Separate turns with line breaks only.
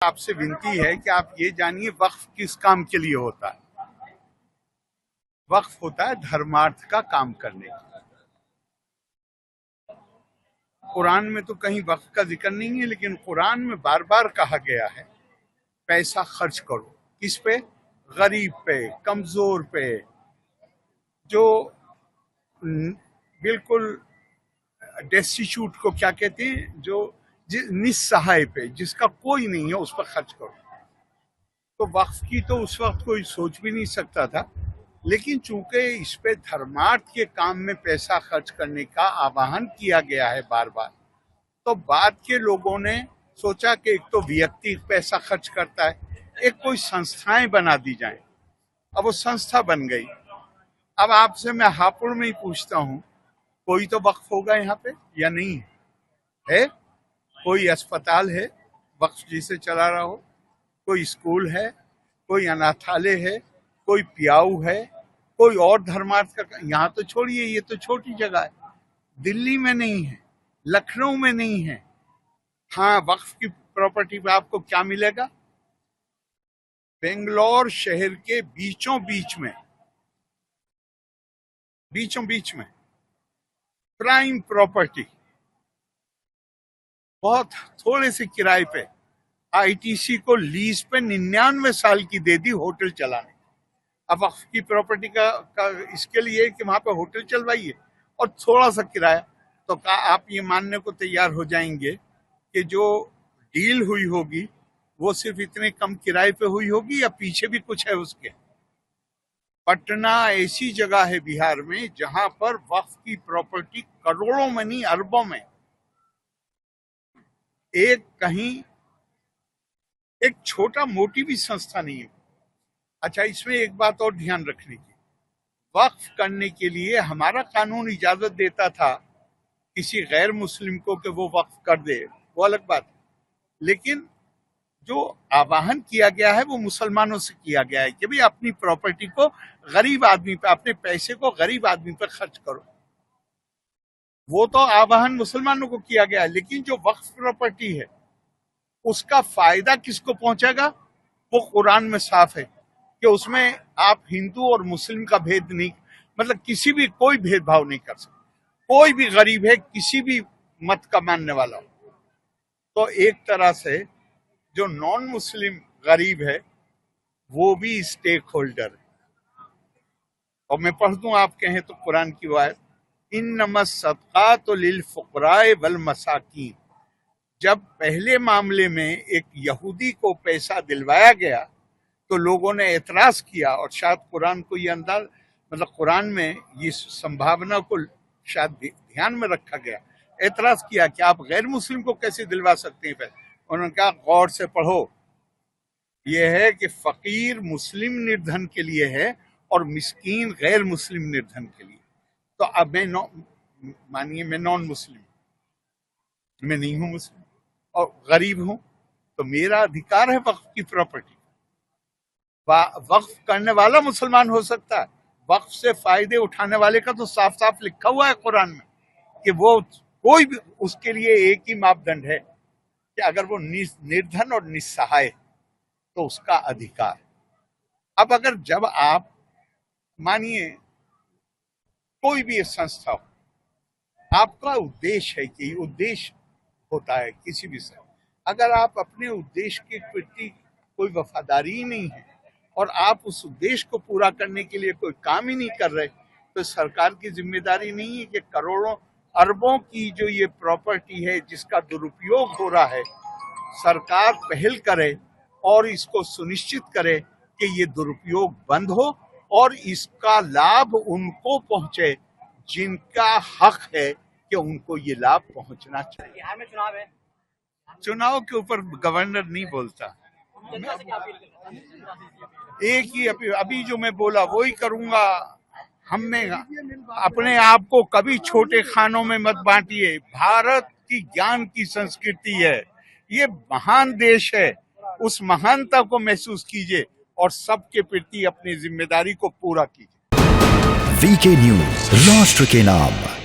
आपसे विनती है कि आप ये जानिए वक्फ किस काम के लिए होता है। वक्फ होता है धर्मार्थ का काम करने के लिए। कुरान में तो कहीं वक्फ का जिक्र नहीं है, लेकिन कुरान में बार बार कहा गया है पैसा खर्च करो। किस पे? गरीब पे, कमजोर पे, जो बिल्कुल डेस्टिट्यूट को क्या कहते हैं, जो निस्सहाय पे, जिसका कोई नहीं है, उस पर खर्च करो। तो वक्फ की तो उस वक्त कोई सोच भी नहीं सकता था, लेकिन चूंकि इस पे धर्मार्थ के काम में पैसा खर्च करने का आह्वान किया गया है बार बार, तो बाद के लोगों ने सोचा कि एक तो व्यक्ति पैसा खर्च करता है, एक कोई संस्थाएं बना दी जाएं। अब वो संस्था बन गई। अब आपसे मैं हापुड़ में ही पूछता हूं, कोई तो वक्फ होगा यहाँ पे या नहीं है? कोई अस्पताल है वक्फ जिसे चला रहा हो? कोई स्कूल है? कोई अनाथालय है? कोई प्याऊ है? कोई और धर्मार्थ का? यहाँ तो छोड़िए, ये तो छोटी जगह है। दिल्ली में नहीं है, लखनऊ में नहीं है। हाँ, वक्फ की प्रॉपर्टी पे आपको क्या मिलेगा? बेंगलोर शहर के बीचों बीच में प्राइम प्रॉपर्टी, बहुत थोड़े से किराए पे आईटीसी को लीज पे 99 साल की दे दी होटल चलाने। अब वक्फ की प्रॉपर्टी का इसके लिए कि वहां पे होटल चलवाइए और थोड़ा सा किराया। तो क्या आप ये मानने को तैयार हो जाएंगे कि जो डील हुई होगी वो सिर्फ इतने कम किराए पे हुई होगी या पीछे भी कुछ है उसके? पटना ऐसी जगह है बिहार में जहां पर वक्फ की प्रॉपर्टी करोड़ों में नहीं, अरबों में। एक छोटा मोटी भी संस्था नहीं है। अच्छा, इसमें एक बात और ध्यान रखने की, वक्फ करने के लिए हमारा कानून इजाजत देता था किसी गैर मुस्लिम को कि वो वक्फ कर दे, वो अलग बात है। लेकिन जो आवाहन किया गया है वो मुसलमानों से किया गया है कि भाई अपनी प्रॉपर्टी को गरीब आदमी पे, अपने पैसे को गरीब आदमी पे खर्च करो। वो तो आवाहन मुसलमानों को किया गया है, लेकिन जो वक्फ प्रॉपर्टी है उसका फायदा किसको पहुंचेगा? वो कुरान में साफ है कि उसमें आप हिंदू और मुस्लिम का भेद नहीं, मतलब किसी भी कोई भेदभाव नहीं कर सकते। कोई भी गरीब है, किसी भी मत का मानने वाला हो। तो एक तरह से जो नॉन मुस्लिम गरीब है वो भी स्टेक होल्डर है। और मैं पढ़ दूं, आप कहें तो कुरान की आयत, इन्नमस सदकातु लिल फुकराए वल मसाकीन। जब पहले मामले में एक यहूदी को पैसा दिलवाया गया तो लोगों ने एतराज किया, और शायद कुरान को ये अंदाज, मतलब कुरान में ये संभावना को शायद ध्यान में रखा गया, एतराज किया कि आप गैर मुस्लिम को कैसे दिलवा सकते हैं पैसा। उन्होंने कहा गौर से पढ़ो, यह है कि फकीर मुस्लिम निर्धन के लिए है और मिस्कीन गैर मुस्लिम निर्धन के लिए। तो अब मैं मानिए मैं नॉन मुस्लिम, मैं नहीं हूं मुस्लिम और गरीब हूं, तो मेरा अधिकार है वक्फ की प्रॉपर्टी। वक्फ करने वाला मुसलमान हो सकता है, वक्फ से फायदे उठाने वाले का तो साफ साफ लिखा हुआ है कुरान में कि वो कोई भी, उसके लिए एक ही मापदंड है कि अगर वो निर्धन और निस्सहाय तो उसका अधिकार। अब अगर जब आप मानिए कोई भी संस्था हो, आपका उद्देश्य है कि उद्देश्य होता है किसी भी से, अगर आप अपने उद्देश्य के प्रति कोई वफादारी ही नहीं है और आप उस उद्देश्य को पूरा करने के लिए कोई काम ही नहीं कर रहे, तो सरकार की जिम्मेदारी नहीं है कि करोड़ों अरबों की जो ये प्रॉपर्टी है जिसका दुरुपयोग हो रहा है, सरकार पहल करे और इसको सुनिश्चित करे कि ये दुरुपयोग बंद हो और इसका लाभ उनको पहुंचे जिनका हक है कि उनको ये लाभ पहुंचना चाहिए।
बिहार में चुनाव है,
चुनाव के ऊपर गवर्नर नहीं बोलता। एक ही अभी जो मैं बोला वही करूंगा। हमें अपने आप को कभी छोटे खानों में मत बांटिए। भारत की ज्ञान की संस्कृति है, ये महान देश है, उस महानता को महसूस कीजिए और सबके प्रति अपनी जिम्मेदारी को पूरा कीजिए।
वीके न्यूज, राष्ट्र के नाम।